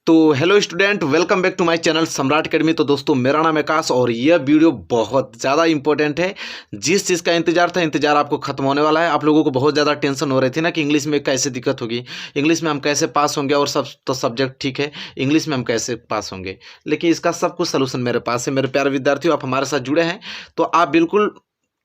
तो hello student, welcome back to my channel Samrat academy. तो दोस्तों, मेरा नाम है आकाश और यह वीडियो बहुत ज़्यादा इंपॉर्टेंट है। जिस चीज़ का इंतजार था, इंतजार आपको खत्म होने वाला है। आप लोगों को बहुत ज़्यादा टेंशन हो रही थी ना कि इंग्लिश में कैसे दिक्कत होगी, इंग्लिश में हम कैसे पास होंगे, और सब तो सब्जेक्ट ठीक है, इंग्लिश में हम कैसे पास होंगे। लेकिन इसका सब कुछ सोल्यूशन मेरे पास है। मेरे प्यारे विद्यार्थियों, आप हमारे साथ जुड़े हैं तो आप बिल्कुल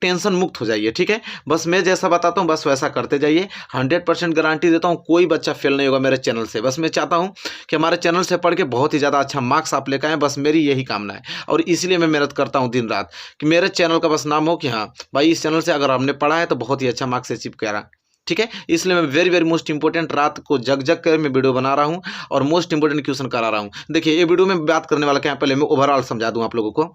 टेंशन मुक्त हो जाइए, ठीक है। बस मैं जैसा बताता हूँ बस वैसा करते जाइए। 100% गारंटी देता हूँ, कोई बच्चा फेल नहीं होगा मेरे चैनल से। बस मैं चाहता हूँ कि हमारे चैनल से पढ़ के बहुत ही ज़्यादा अच्छा मार्क्स आप लेकर आएँ, बस मेरी यही कामना है। और इसलिए मैं मेहनत करता हूँ दिन रात कि मेरे चैनल का बस नाम हो कि हाँ भाई, इस चैनल से अगर हमने पढ़ा है तो बहुत ही अच्छा मार्क्स अचीव करा, ठीक है। इसलिए मैं वेरी वेरी मोस्ट इंपॉर्टेंट रात को जग जग कर मैं वीडियो बना रहा हूँ और मोस्ट इंपॉर्टेंट क्वेश्चन करा रहा हूँ। देखिए, ये वीडियो में बात करने वाला क्या है, पहले मैं ओवरऑल समझा दूँ आप लोगों को।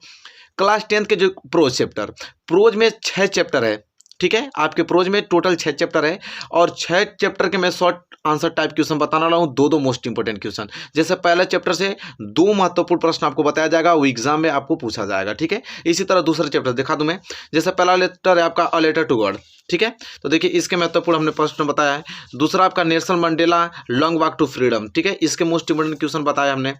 क्लास 10th के जो प्रोज चैप्टर, प्रोज में 6 चैप्टर है, ठीक है। आपके प्रोज में टोटल 6 चैप्टर है और 6 चैप्टर के मैं शॉर्ट आंसर टाइप क्वेश्चन बताने वाला हूँ। दो मोस्ट इंपॉर्टेंट क्वेश्चन। जैसे पहले चैप्टर से 2 महत्वपूर्ण प्रश्न आपको बताया जाएगा, वो एग्जाम में आपको पूछा जाएगा, ठीक है। इसी तरह दूसरा चैप्टर दिखा दूं मैं। जैसे पहला लेटर है आपका अ लेटर टू गॉड, ठीक है। तो देखिए, इसके महत्वपूर्ण हमने प्रश्न बताया है। दूसरा आपका Nelson Mandela long walk to freedom, ठीक है। इसके मोस्ट इंपॉर्टेंट क्वेश्चन बताया हमने।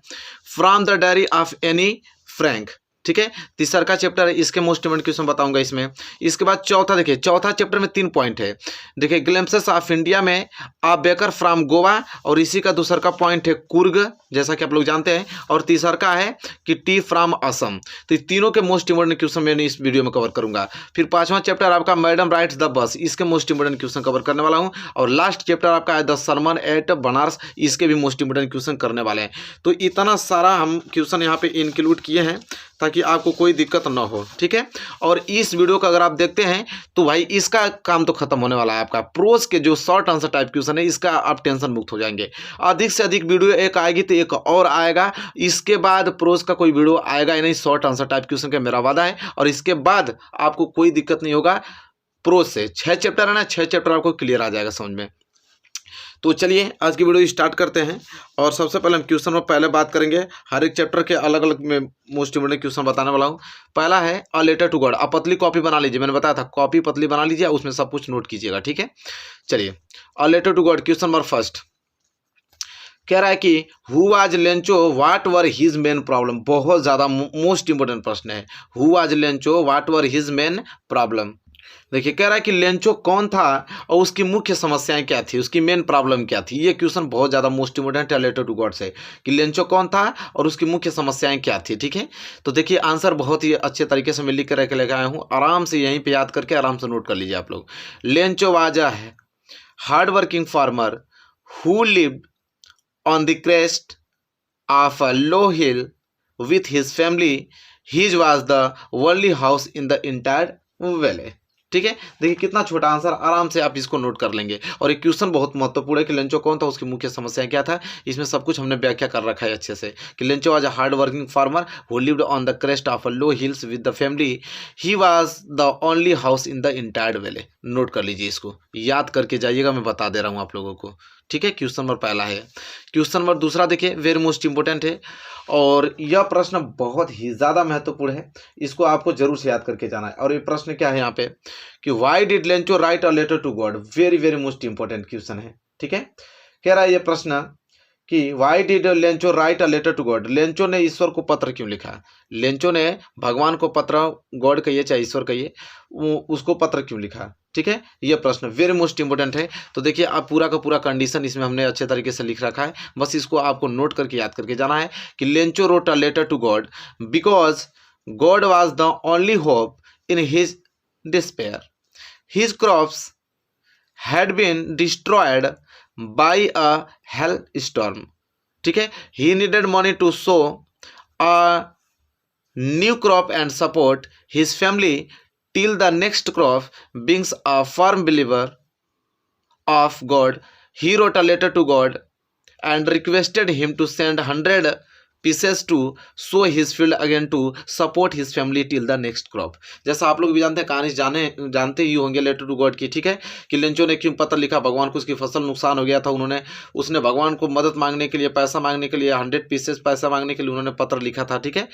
From the diary of Anne Frank, ठीक है। तीसरा का चैप्टर है, इसके मोस्ट इंपॉर्टेंट क्वेश्चन बताऊंगा इसमें। इसके बाद चौथा, देखिए चौथा चैप्टर में 3 पॉइंट है। देखिए, ग्लिम्पसेस ऑफ इंडिया में आ बेकर फ्रॉम गोवा, और इसी का दूसरा का पॉइंट है कुर्ग, जैसा कि आप लोग जानते हैं। और तीसरा का है कि टी फ्रॉम असम। तो तीनों के मोस्ट इंपॉर्टेंट क्वेश्चन मैंने इस वीडियो में कवर करूंगा। फिर पांचवा चैप्टर आपका मैडम राइट्स द बस, इसके मोस्ट इंपॉर्टेंट क्वेश्चन कवर करने वाला हूं। और लास्ट चैप्टर आपका है द सरमन एट बनारस, इसके भी मोस्ट इंपॉर्टेंट क्वेश्चन करने वाले हैं। तो इतना सारा हम क्वेश्चन यहाँ पे इंक्लूड किए हैं ताकि आपको कोई दिक्कत ना हो, ठीक है। और इस वीडियो का अगर आप देखते हैं तो भाई इसका काम तो खत्म होने वाला है। आपका प्रोज के जो शॉर्ट आंसर टाइप क्वेश्चन है, इसका आप टेंशन मुक्त हो जाएंगे। अधिक से अधिक वीडियो एक आएगी तो एक और आएगा, इसके बाद प्रोज का कोई वीडियो आएगा ही नहीं। शॉर्ट आंसर टाइप क्वेश्चन का मेरा वादा है, और इसके बाद आपको कोई दिक्कत नहीं होगा। प्रोज से 6 चैप्टर है ना, 6 चैप्टर आपको क्लियर आ जाएगा समझ में। तो चलिए आज की वीडियो स्टार्ट करते हैं। और सबसे पहले हम क्वेश्चन में पहले बात करेंगे। हर एक चैप्टर के अलग अलग में मोस्ट इंपोर्टेंट क्वेश्चन बताने वाला हूँ। पहला है अ लेटर टू गॉड। आप पतली कॉपी बना लीजिए, मैंने बताया था कॉपी पतली बना लीजिए, उसमें सब कुछ नोट कीजिएगा, ठीक है। चलिए, a letter to God question number first कह रहा है कि who was Lencho, what were his main problem. बहुत ज़्यादा मोस्ट इंपोर्टेंट प्रश्न है। Who was Lencho, what were his main problem. देखिए, कह रहा है कि लेंचो कौन था और उसकी मुख्य समस्याएं क्या थी, उसकी मेन प्रॉब्लम क्या थी। ये क्वेश्चन बहुत ज़्यादा मोस्ट इंपोर्टेंट है लेटर टू गॉड से, कि लेंचो कौन था और उसकी मुख्य समस्याएं क्या थी, ठीक है। तो देखिए, आंसर बहुत ही अच्छे तरीके से मैं लिख कर लेकर आया हूँ। आराम से यहीं पे याद करके आराम से नोट कर लीजिए आप लोग। Lencho was a hard working farmer who lived on the crest of a low hill with his family. His was the only house in the entire valley, ठीक है। देखिए कितना छोटा आंसर, आराम से आप इसको नोट कर लेंगे। और एक क्वेश्चन बहुत महत्वपूर्ण है कि लेंचो कौन था, उसकी मुख्य समस्याएं क्या था। इसमें सब कुछ हमने व्याख्या कर रखा है अच्छे से कि Lencho was a hard working farmer who lived on the crest of a low hills with the family. He was the only house in the entire valley. Note कर लीजिए, इसको याद करके जाइएगा, मैं बता दे रहा हूँ आप लोगों को, ठीक है। क्वेश्चन नंबर पहला है। क्वेश्चन नंबर दूसरा देखिए, वेरी मोस्ट इंपोर्टेंट है और यह प्रश्न बहुत ही ज़्यादा महत्वपूर्ण है। इसको आपको जरूर से याद करके जाना है। और ये प्रश्न क्या है यहाँ पे कि why did Lencho write a letter to God. Very very most important question है, ठीक है। कह रहा है ये प्रश्न कि why did Lencho write a letter to God. Lencho ने ईश्वर को पत्र क्यों लिखा। लेंचो ने भगवान को पत्र, गॉड कहिए चाहे ईश्वर कहिए, उसको पत्र क्यों लिखा, ठीक है। ये प्रश्न वेरी मोस्ट इंपोर्टेंट है। तो देखिए, आप पूरा का पूरा कंडीशन इसमें हमने अच्छे तरीके से लिख रखा है। बस इसको आपको नोट करके याद करके जाना है कि Lencho wrote a letter to God because God was the only hope in his despair. His crops had been destroyed by a hailstorm, ठीक है। he needed money to sow a new crop and support his family till the next crop. Being a firm believer of God, he wrote a letter to God and requested him to send 100 pieces to sow his field again to support his family till the next crop। जैसा आप लोग भी जानते हैं, कहानी जानते ही होंगे letter to God की, ठीक है, कि लेंचो ने क्यों पत्र लिखा भगवान को, उसकी फसल नुकसान हो गया था, उसने भगवान को मदद मांगने के लिए, पैसा मांगने के लिए, 100 पीसेस पैसा मांगने के लिए उन्होंने पत्र लिखा था, ठीक है।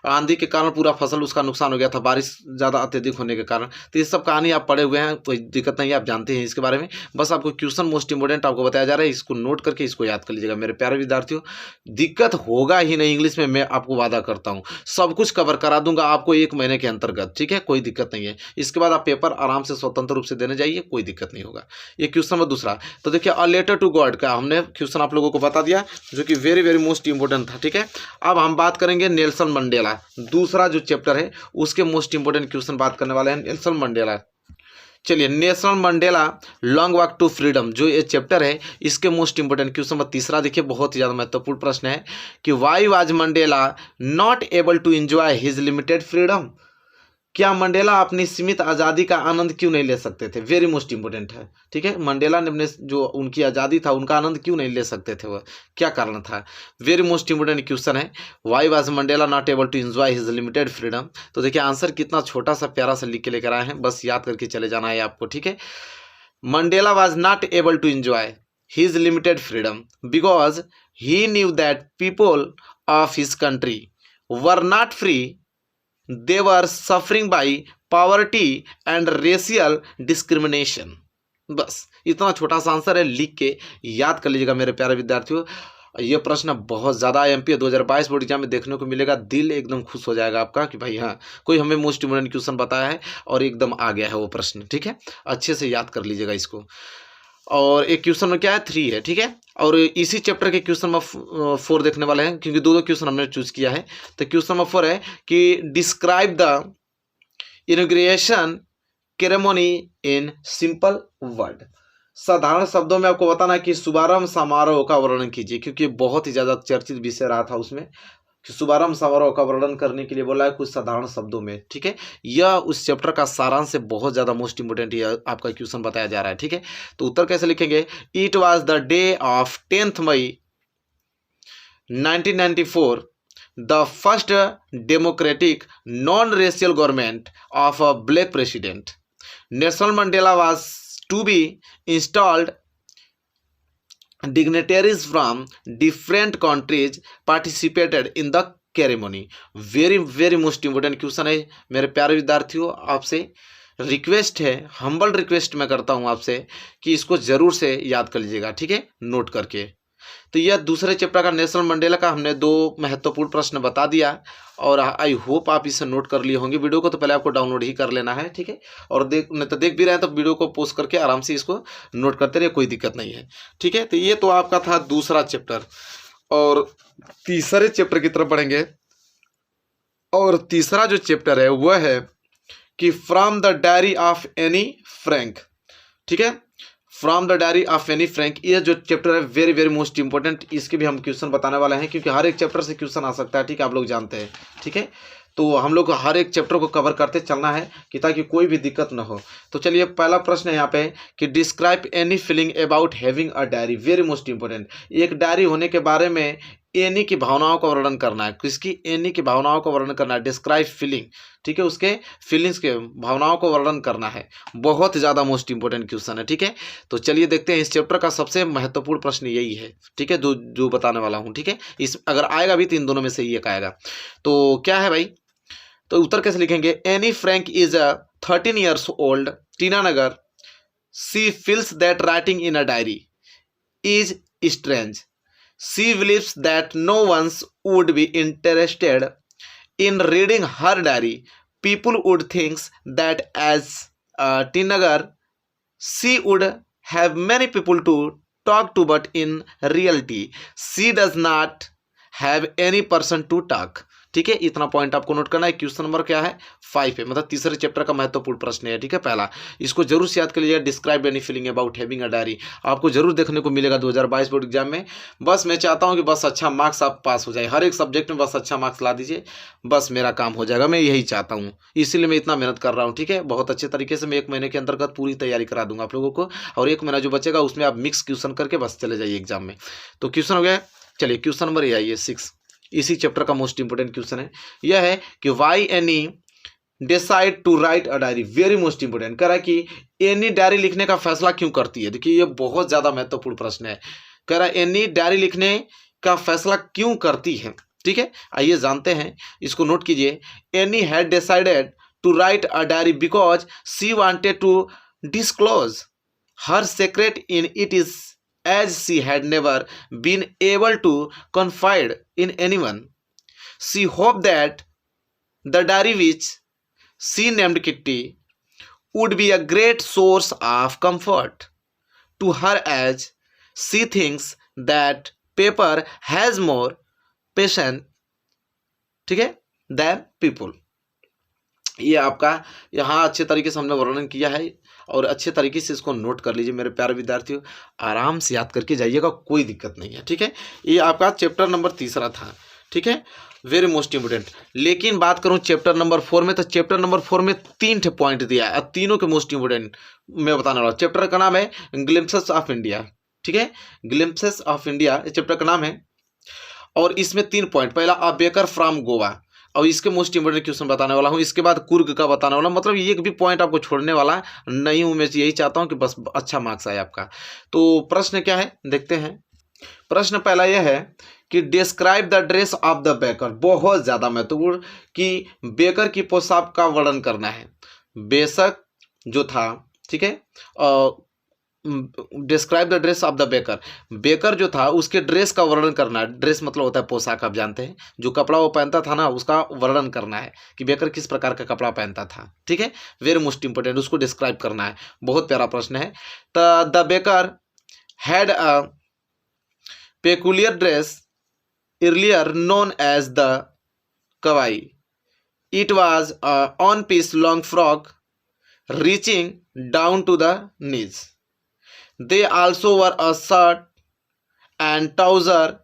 आंधी के कारण पूरा फसल उसका नुकसान हो गया था, बारिश ज़्यादा अत्यधिक होने के कारण। तो ये सब कहानी आप पढ़े हुए हैं, कोई दिक्कत नहीं है, आप जानते हैं इसके बारे में। बस आपको क्वेश्चन मोस्ट इंपोर्टेंट आपको बताया जा रहा है, इसको नोट करके इसको याद कर लीजिएगा मेरे प्यारे विद्यार्थियों। दिक्कत होगा ही नहीं इंग्लिश में, मैं आपको वादा करता हूँ, सब कुछ कवर करा दूंगा आपको 1 महीने के अंतर्गत, ठीक है, कोई दिक्कत नहीं है। इसके बाद आप पेपर आराम से स्वतंत्र रूप से देने जाइए, कोई दिक्कत नहीं होगा। ये क्वेश्चन नंबर दूसरा। तो देखिए अ लेटर टू गॉड का हमने क्वेश्चन आप लोगों को बता दिया, जो कि वेरी वेरी मोस्ट इंपोर्टेंट था, ठीक है। अब हम बात करेंगे नेल्सन मंडेला, दूसरा जो चैप्टर है उसके मोस्ट इंपोर्टेंट क्वेश्चन बात करने वाले हैं, नेल्सन मंडेला। चलिए, Nelson Mandela long walk to freedom, जो ये चैप्टर है इसके मोस्ट इंपोर्टेंट क्वेश्चन नंबर तीसरा देखिए, बहुत ही ज़्यादा महत्वपूर्ण प्रश्न है कि why was Mandela not able to enjoy his limited freedom. क्या मंडेला अपनी सीमित आज़ादी का आनंद क्यों नहीं ले सकते थे? वेरी मोस्ट इंपोर्टेंट है, ठीक है। मंडेला ने अपने जो उनकी आज़ादी था उनका आनंद क्यों नहीं ले सकते थे, वह क्या कारण था? वेरी मोस्ट इंपोर्टेंट क्वेश्चन है, why was Mandela not able to enjoy his limited freedom. तो देखिए आंसर कितना छोटा सा प्यारा सा लिख के लेकर आए हैं, बस याद करके चले जाना है आपको, ठीक है। Mandela was not able to enjoy his limited freedom because he knew that people of his country were not free, they were suffering by poverty and racial discrimination। बस इतना छोटा सा आंसर है, लिख के याद कर लीजिएगा मेरे प्यारे विद्यार्थियों। ये प्रश्न बहुत ज़्यादा एमपी 2022 बोर्ड एग्जाम में देखने को मिलेगा, दिल एकदम खुश हो जाएगा आपका कि भाई हाँ, कोई हमें मोस्ट इम्पोर्टेंट क्वेश्चन बताया है और एकदम आ गया है वो प्रश्न, ठीक है। अच्छे से याद कर लीजिएगा इसको। और एक क्वेश्चन में क्या है 3 है, ठीक है। और इसी चैप्टर के क्वेश्चन नंबर 4 देखने वाले हैं, क्योंकि दो क्वेश्चन हमने चूज किया है। तो क्वेश्चन नंबर 4 है कि describe the inauguration ceremony in simple word. साधारण शब्दों में आपको बताना है कि शुभारंभ समारोह का वर्णन कीजिए, क्योंकि बहुत ही ज्यादा चर्चित विषय रहा था उसमें कि शुभारंभ समारोह का वर्णन करने के लिए बोला है कुछ साधारण शब्दों में, ठीक है। यह उस चैप्टर का सारांश से बहुत ज़्यादा मोस्ट इंपोर्टेंट यह आपका क्वेश्चन बताया जा रहा है, ठीक है। तो उत्तर कैसे लिखेंगे? It was the day of 10 May 1994 the first democratic non racial government of a black president. Nelson Mandela was to be installed, dignitaries from different countries participated in the ceremony। Very very most important question है मेरे प्यारे विद्यार्थियों। आपसे request है, humble request मैं करता हूं आपसे कि इसको जरूर से याद कर लीजिएगा, ठीक है, नोट करके। तो यह दूसरे चैप्टर का नेल्सन मंडेला का हमने 2 महत्वपूर्ण प्रश्न बता दिया, और आई होप आप इसे नोट कर लिए होंगे। वीडियो को तो पहले आपको डाउनलोड ही कर लेना है, ठीक है, और देख भी रहे हैं तो वीडियो को पोस्ट करके आराम से इसको नोट करते रहिए, कोई दिक्कत नहीं है, ठीक है। तो ये तो आपका था दूसरा चैप्टर, और तीसरे चैप्टर की तरफ बढ़ेंगे। और तीसरा जो चैप्टर है वह है कि from the diary of Anne Frank, ठीक है, from the diary of Anne Frank. ये जो चैप्टर है वेरी वेरी मोस्ट इंपोर्टेंट, इसके भी हम क्वेश्चन बताने वाले हैं, क्योंकि हर एक चैप्टर से क्वेश्चन आ सकता है, ठीक है, आप लोग जानते हैं, ठीक है। तो हम लोग को हर एक चैप्टर को कवर करते चलना है कि ताकि कोई भी दिक्कत ना हो। तो चलिए पहला प्रश्न है यहाँ पे कि describe any feeling about having a diary. Very most important, एक डायरी होने के बारे में एनी की भावनाओं का वर्णन करना है। किसकी? एनी की भावनाओं का वर्णन करना है, डिस्क्राइब फीलिंग, ठीक है, उसके फीलिंग्स के भावनाओं को वर्णन करना है। बहुत ज़्यादा मोस्ट इंपोर्टेंट क्वेश्चन है, ठीक है। तो चलिए देखते हैं, इस चैप्टर का सबसे महत्वपूर्ण प्रश्न यही है, ठीक है, जो बताने वाला हूँ, ठीक है। इस अगर आएगा भी तो इन दोनों में से ही एक आएगा। तो क्या है भाई, तो उत्तर कैसे लिखेंगे? Anne Frank is a 13 years old teenager, she feels that writing in a diary is strange, she believes that no one would be interested in reading her diary. People would think that as a teenager, she would have many people to talk to, but in reality, she does not have any person to talk। ठीक है, इतना point आपको note करना है। Question number क्या है? 5 है, मतलब तीसरे चैप्टर का महत्वपूर्ण प्रश्न है, ठीक है, पहला। इसको जरूर से याद कर लीजिएगा, describe any feeling about having a diary. आपको जरूर देखने को मिलेगा 2022 बोर्ड एग्जाम में। बस मैं चाहता हूं कि बस अच्छा मार्क्स आप पास हो जाए, हर एक सब्जेक्ट में बस अच्छा मार्क्स ला दीजिए, बस मेरा काम हो जाएगा। मैं यही चाहता हूँ, इसीलिए मैं इतना मेहनत कर रहा हूँ, ठीक है। बहुत अच्छे तरीके से मैं 1 महीने के अंतर्गत पूरी तैयारी करा दूंगा आप लोगों को, और 1 महीना जो बचेगा उसमें आप मिक्स क्वेश्चन करके बस चले जाइए एग्जाम में। तो क्वेश्चन हो गया, चलिए क्वेश्चन नंबर ये आइए 6। इसी चैप्टर का मोस्ट इंपोर्टेंट क्वेश्चन है। यह है कि why Anne decide to write a diary, very most important. कह रहा है कि एनी डायरी लिखने का फैसला क्यों करती है। देखिए ये बहुत ज्यादा महत्वपूर्ण प्रश्न है। कह रहा है एनी डायरी लिखने का फैसला क्यों करती है। ठीक है, आइए जानते हैं, इसको नोट कीजिए। Anne had decided to write a diary because she wanted to disclose her secret in it is as she had never been able to confide in anyone. She hoped that the diary which she named Kitty would be a great source of comfort to her as she thinks that paper has more patience, ठीक है, than people. ये आपका यहाँ अच्छे तरीके से हमने वर्णन किया है और अच्छे तरीके से इसको नोट कर लीजिए मेरे प्यारे विद्यार्थियों, आराम से याद करके जाइएगा, कोई दिक्कत नहीं है। ठीक है, ये आपका चैप्टर नंबर 3 था। ठीक है, वेरी मोस्ट इंपोर्टेंट। लेकिन बात करूं चैप्टर नंबर 4 में, तो चैप्टर नंबर 4 में 3 पॉइंट दिया है, तीनों के मोस्ट इंपोर्टेंट मैं बताने वाला। चैप्टर का नाम है ग्लिम्पसेस ऑफ इंडिया। ठीक है, ग्लिम्पसेस ऑफ इंडिया चैप्टर का नाम है और इसमें 3 पॉइंट। पहला अ बेकर फ्रॉम गोवा, और इसके मोस्ट इंपोर्टेंट क्वेश्चन बताने वाला हूँ। इसके बाद कुर्ग का बताने वाला हूँ। मतलब एक भी पॉइंट आपको छोड़ने वाला नहीं हूँ मैं, यही चाहता हूँ कि बस अच्छा मार्क्स आए आपका। तो प्रश्न क्या है देखते हैं। प्रश्न पहला यह है कि describe the dress of the baker, बहुत ज्यादा महत्वपूर्ण, कि बेकर की पोशाक का वर्णन करना है। बेशक जो था, ठीक है, describe the dress of the baker, baker जो था उसके ड्रेस का वर्णन करना है। ड्रेस मतलब होता है पोशाक, आप जानते हैं, जो कपड़ा वो पहनता था ना, उसका वर्णन करना है कि बेकर किस प्रकार का कपड़ा पहनता था। ठीक है, वेरी मोस्ट इंपोर्टेंट, उसको डिस्क्राइब करना है। बहुत प्यारा प्रश्न है। The baker had a peculiar dress earlier known as the kawai. It was a one-piece long frock reaching down to the knees. They also wore a shirt and trousers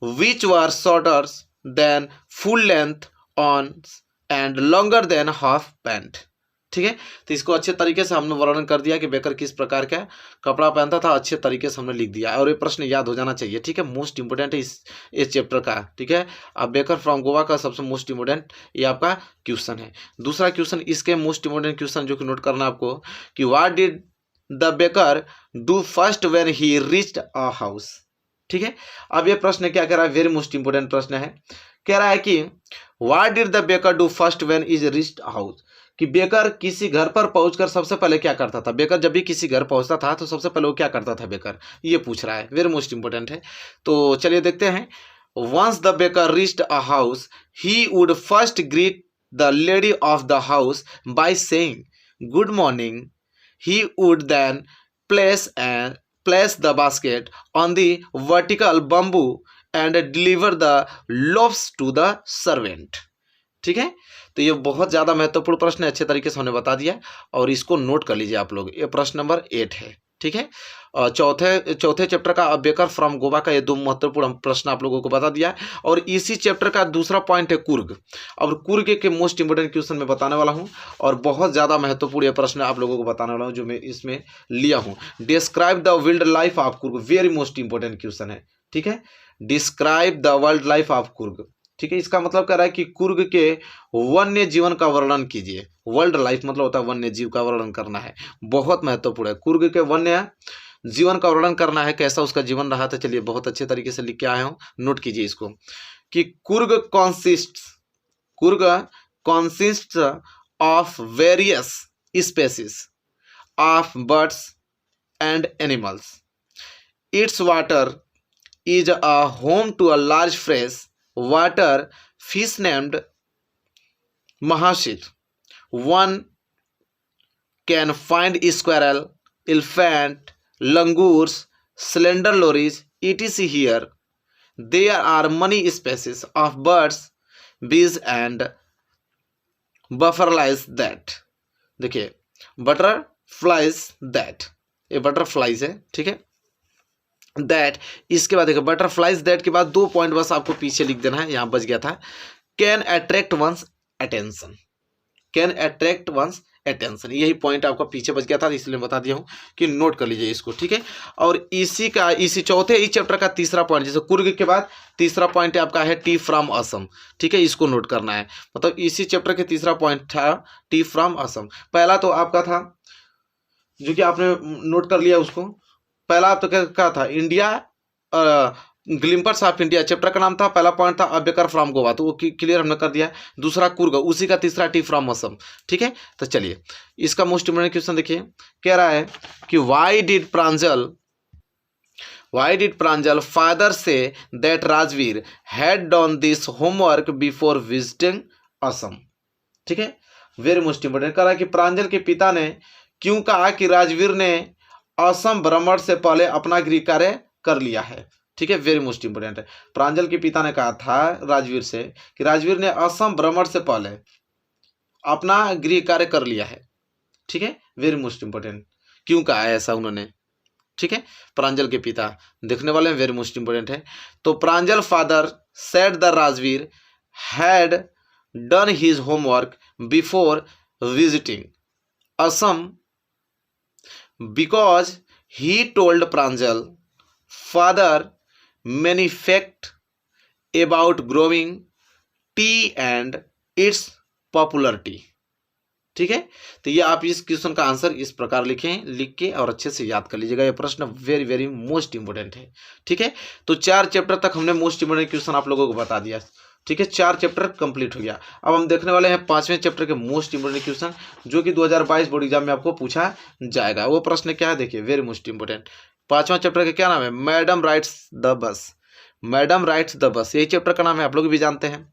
which were shorter than full length arms and longer than half pant. ठीक है, तो इसको अच्छे तरीके से हमने वर्णन कर दिया कि बेकर किस प्रकार का कपड़ा पहनता था, अच्छे तरीके से हमने लिख दिया और ये प्रश्न याद हो जाना चाहिए। ठीक है, मोस्ट इंपोर्टेंट है इस चैप्टर का। ठीक है, अब बेकर फ्रॉम गोवा का सबसे मोस्ट इंपोर्टेंट ये आपका क्वेश्चन है। दूसरा क्वेश्चन, इसके मोस्ट इंपोर्टेंट क्वेश्चन जो कि नोट करना आपको, कि what did the baker do first when he reached a house. ठीक है, अब ये प्रश्न क्या कह रहा है, वेरी मोस्ट इंपोर्टेंट प्रश्न है। कह रहा है कि what did the baker do first when is reached house, कि बेकर किसी घर पर पहुंचकर सबसे पहले क्या करता था। बेकर जब भी किसी घर पहुंचता था तो सबसे पहले वो क्या करता था बेकर, ये पूछ रहा है, वेरी मोस्ट इंपोर्टेंट है। तो चलिए देखते हैं। Once the baker reached a house he would first greet the lady of the house by saying good morning. He would then place the basket on the vertical bamboo and deliver the loaves to the servant. ठीक है, तो ये बहुत ज़्यादा महत्वपूर्ण प्रश्न है, अच्छे तरीके से हमने बता दिया और इसको नोट कर लीजिए आप लोग। ये प्रश्न नंबर 8 है। ठीक है, चौथे चैप्टर का अ बेकर फ्रॉम गोवा का ये 2 महत्वपूर्ण प्रश्न आप लोगों को बता दिया है। और इसी चैप्टर का दूसरा पॉइंट है कुर्ग। और कुर्ग के मोस्ट इंपोर्टेंट क्वेश्चन मैं बताने वाला हूँ और बहुत ज़्यादा महत्वपूर्ण ये प्रश्न आप लोगों को बताने वाला हूँ जो मैं इसमें लिया हूँ। Describe the wild life of Coorg, very most important question है। ठीक है, describe the wild life of Coorg. ठीक है, इसका मतलब कह रहा है कि कुर्ग के वन्य जीवन का वर्णन कीजिए। वर्ल्ड लाइफ मतलब होता है वन्य जीव का वर्णन करना है, बहुत महत्वपूर्ण है। कुर्ग के वन्य जीवन का वर्णन करना है, कैसा उसका जीवन रहा था। चलिए बहुत अच्छे तरीके से लिख के आया हूँ, नोट कीजिए इसको, कि Coorg consist of various species of birds and animals. Its water is a home to a large fresh water fish named Mahashir. One can find squirrel, elephant, langurs, slender lories, etc. here. There are many species of birds, bees and butterflies that, देखिए butterflies that, ये butterflies है। ठीक है, that, इसके बाद देखो butterflies that के बाद 2 पॉइंट बस आपको पीछे लिख देना है, यहाँ बच गया था। Can attract one's attention, can attract one's attention. यही पॉइंट आपका पीछे बच गया था, इसलिए बता दिया हूँ कि नोट कर लीजिए इसको, ठीक है। और इसी चौथे इस चैप्टर का तीसरा पॉइंट, जैसे कुर्ग के बाद तीसरा पॉइंट आपका है टी फ्रॉम असम, ठीक है, इसको नोट करना है। मतलब इसी चैप्टर के तीसरा पॉइंट था टी फ्रॉम असम। पहला तो आपका था जो कि आपने नोट कर लिया उसको, पहला तो क्या था, इंडिया ग्लिम्पर्स ऑफ इंडिया चैप्टर का नाम था। पहला पॉइंट था अब्बेकर फ्रॉम गोवा, तो वो क्लियर हमने कर दिया। दूसरा कुर्ग, उसी का तीसरा टी फ्रॉम असम, ठीक है। तो चलिए इसका मोस्ट इंपोर्टेंट क्वेश्चन देखिए, कह रहा है कि why did Pranjal father say that Rajveer had done this homework before visiting Assam, ठीक है। वेरी मोस्ट इंपोर्टेंट कह रहा है कि प्रांजल के पिता ने क्यों कहा कि राजवीर ने असम भ्रमण से पहले अपना गृह कार्य कर लिया है, ठीक है। वेरी मोस्ट इंपोर्टेंट है, प्रांजल के पिता ने कहा था राजवीर से कि राजवीर ने असम भ्रमण से पहले अपना गृह कार्य कर लिया है, ठीक है। वेरी मोस्ट इंपोर्टेंट, क्यों कहा है ऐसा उन्होंने, ठीक है। प्रांजल के पिता देखने वाले हैं, वेरी मोस्ट इंपोर्टेंट है। तो Pranjal father said the Rajvir had done his homework before visiting Assam because he told Pranjal father many facts about growing tea and its popularity, ठीक है। तो ये आप इस क्वेश्चन का आंसर इस प्रकार लिखें, लिख के और अच्छे से याद कर लीजिएगा। ये प्रश्न वेरी वेरी मोस्ट इंपोर्टेंट है, ठीक है। तो 4 चैप्टर तक हमने मोस्ट इंपोर्टेंट क्वेश्चन आप लोगों को बता दिया, ठीक है। 4 चैप्टर कंप्लीट हो गया। अब हम देखने वाले हैं 5वें चैप्टर के मोस्ट इंपोर्टेंट क्वेश्चन, जो कि 2022 बोर्ड एग्जाम में आपको पूछा जाएगा। वो प्रश्न क्या है देखिए, वेरी मोस्ट इंपोर्टेंट। 5वां चैप्टर का क्या नाम है, madam rights the bus, madam rights the bus, यही चैप्टर का नाम है, आप लोग भी जानते हैं।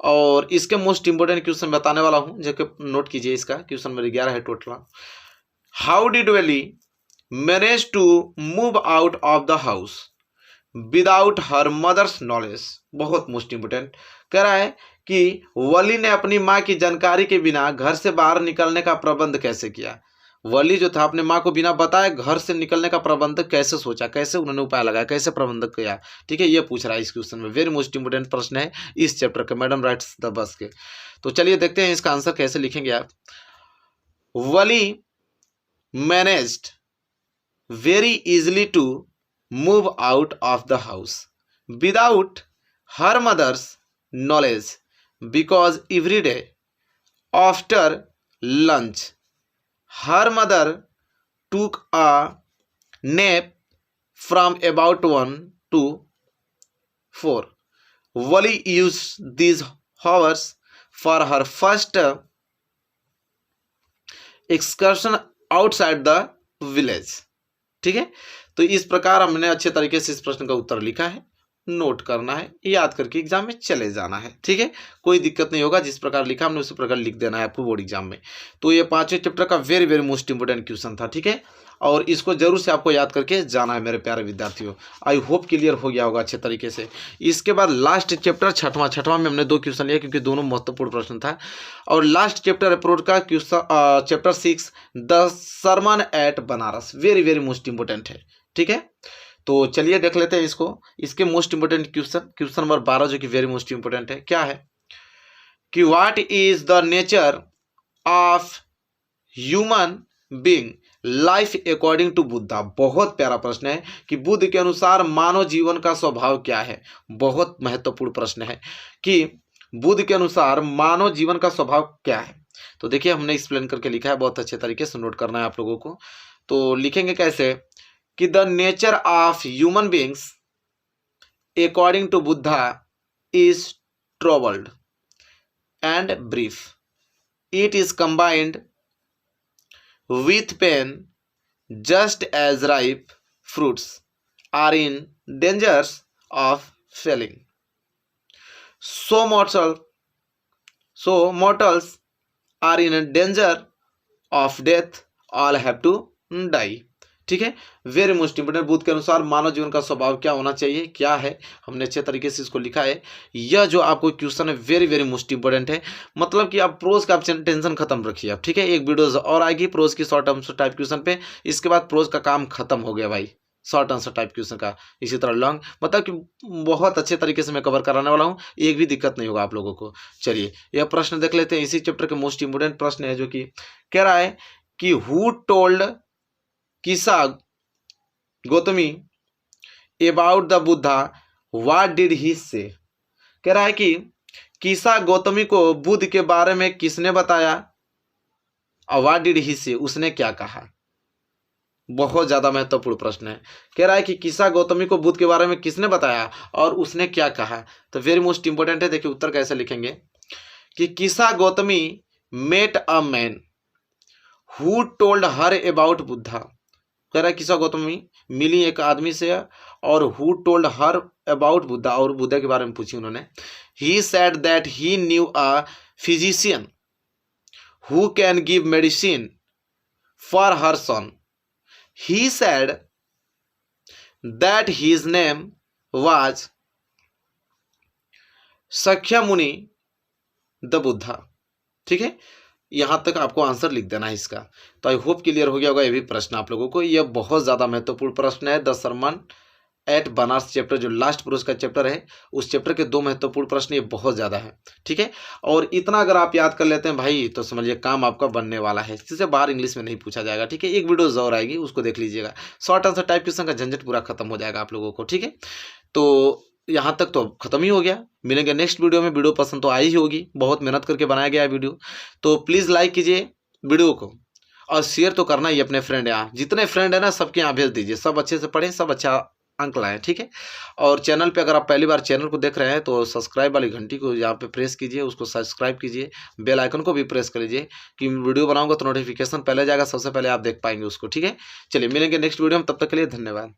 और इसके मोस्ट इंपोर्टेंट क्वेश्चन बताने वाला हूं, जो कि नोट कीजिए। इसका क्वेश्चन मेरे 11 है टोटल। How did Valli manage to move out of the house without her mother's knowledge, बहुत मोस्ट इंपोर्टेंट। कह रहा है कि वली ने अपनी माँ की जानकारी के बिना घर से बाहर निकलने का प्रबंध कैसे किया। वली जो था अपने माँ को बिना बताए घर से निकलने का प्रबंध कैसे सोचा, कैसे उन्होंने उपाय लगाया, कैसे प्रबंध किया, ठीक है। ये पूछ रहा है इस क्वेश्चन में, वेरी मोस्ट इंपोर्टेंट प्रश्न है इस चैप्टर के, मैडम राइट्स द बस के। तो चलिए देखते हैं इसका आंसर कैसे लिखेंगे आप। Valli managed very easily to move out of the house without her mother's knowledge because every day after lunch her mother took a nap from about 1 to 4. Wali used these hours for her first excursion outside the village, ठीक है। तो इस प्रकार हमने अच्छे तरीके से इस प्रश्न का उत्तर लिखा है, नोट करना है, याद करके एग्जाम में चले जाना है, ठीक है। कोई दिक्कत नहीं होगा, जिस प्रकार लिखा हमने उसी प्रकार लिख देना है आपको बोर्ड एग्जाम में। तो ये 5वें चैप्टर का very very most important question था, ठीक है। और इसको जरूर से आपको याद करके जाना है मेरे प्यारे विद्यार्थियों। आई होप क्लियर हो गया होगा अच्छे तरीके से। इसके बाद लास्ट चैप्टर छठवां में हमने 2 क्वेश्चन लिया, क्योंकि दोनों महत्वपूर्ण प्रश्न था। और लास्ट चैप्टर अप्रोच का question chapter 6 the sermon at Benares, very very most important है, ठीक है। तो चलिए देख लेते हैं इसको। इसके मोस्ट इंपोर्टेंट क्वेश्चन नंबर 12 जो कि वेरी मोस्ट इंपोर्टेंट है, क्या है कि what is the nature of human being life according to Buddha. बहुत प्यारा प्रश्न है कि बुद्ध के अनुसार मानव जीवन का स्वभाव क्या है। बहुत महत्वपूर्ण प्रश्न है कि बुद्ध के अनुसार मानव जीवन का स्वभाव क्या है। तो देखिए हमने एक्सप्लेन करके लिखा है, बहुत अच्छे तरीके से नोट करना है आप लोगों को। तो लिखेंगे कैसे कि the nature of human beings according to Buddha is troubled and brief, it is combined with pain just as ripe fruits are in dangers of failing. So mortals are in danger of death, all have to die, ठीक है। Very most important, Buddha के अनुसार मानव जीवन का स्वभाव क्या होना चाहिए, क्या है, हमने अच्छे तरीके से इसको लिखा है। यह जो आपको क्वेश्चन है वेरी वेरी मोस्ट इंपोर्टेंट है। मतलब कि आप प्रोज का आप टेंशन खत्म रखिए आप, ठीक है। एक वीडियो और आएगी प्रोज की शॉर्ट आंसर टाइप क्वेश्चन पे, इसके बाद प्रोज का काम खत्म हो गया भाई, शॉर्ट आंसर टाइप क्वेश्चन का। इसी तरह लॉन्ग, मतलब कि बहुत अच्छे तरीके से मैं कवर कराने वाला हूँ, एक भी दिक्कत नहीं होगा आप लोगों को। चलिए यह प्रश्न देख लेते हैं, इसी चैप्टर के मोस्ट इंपोर्टेंट प्रश्न है, जो कि कह रहा है कि हु टोल्ड किसा Gautami about the Buddha, what did he से। कह रहा है कि किसा गौतमी को बुद्ध के बारे में किसने बताया, और व्हाट डिड ही से, उसने क्या कहा। बहुत ज्यादा महत्वपूर्ण प्रश्न है। कह रहा है कि किसा गौतमी को बुद्ध के बारे में किसने बताया और उसने क्या कहा। तो वेरी मोस्ट इंपोर्टेंट है, देखिए उत्तर कैसे लिखेंगे कि Kisa Gotami met a man who told her about Buddha. कह रहा है किसा गौतमी मिली एक आदमी से और who told her about Buddha, और बुद्धा के बारे में पूछी उन्होंने। He said that he knew a physician who can give medicine for her son. He said that his name was Sakyamuni the Buddha। ठीक है, यहां तक आपको आंसर लिख देना है इसका। तो आई होप क्लियर हो गया होगा ये भी प्रश्न आप लोगों को। यह बहुत ज्यादा महत्वपूर्ण प्रश्न है। The sermon at Benares chapter, जो लास्ट पुरुष का चैप्टर है, उस चैप्टर के 2 महत्वपूर्ण प्रश्न ये बहुत ज्यादा है। ठीक है, और इतना अगर आप याद कर लेते हैं भाई, तो समझिए काम आपका बनने वाला है। इससे बाहर इंग्लिश में नहीं पूछा जाएगा। ठीक है, एक वीडियो जरूर आएगी, उसको देख लीजिएगा। शॉर्ट आंसर टाइप क्वेश्चन का झंझट पूरा खत्म हो जाएगा आप लोगों को। ठीक है, तो यहाँ तक तो खत्म ही हो गया। मिलेंगे नेक्स्ट वीडियो में। वीडियो पसंद तो आई ही होगी, बहुत मेहनत करके बनाया गया है वीडियो। तो प्लीज़ लाइक कीजिए वीडियो को, और शेयर तो करना ही अपने फ्रेंड, यहाँ जितने फ्रेंड है ना सबके यहाँ भेज दीजिए। सब अच्छे से पढ़ें, सब अच्छा अंक लाएं। ठीक है, और चैनल पे अगर आप पहली बार चैनल को देख रहे हैं तो सब्सक्राइब वाली घंटी को यहाँ पे प्रेस कीजिए, उसको सब्सक्राइब कीजिए, बेल आइकन को भी प्रेस कर लीजिए कि वीडियो बनाऊंगा तो नोटिफिकेशन पहले जाएगा, सबसे पहले आप देख पाएंगे उसको। ठीक है, चलिए मिलेंगे नेक्स्ट वीडियो में, तब तक के लिए धन्यवाद।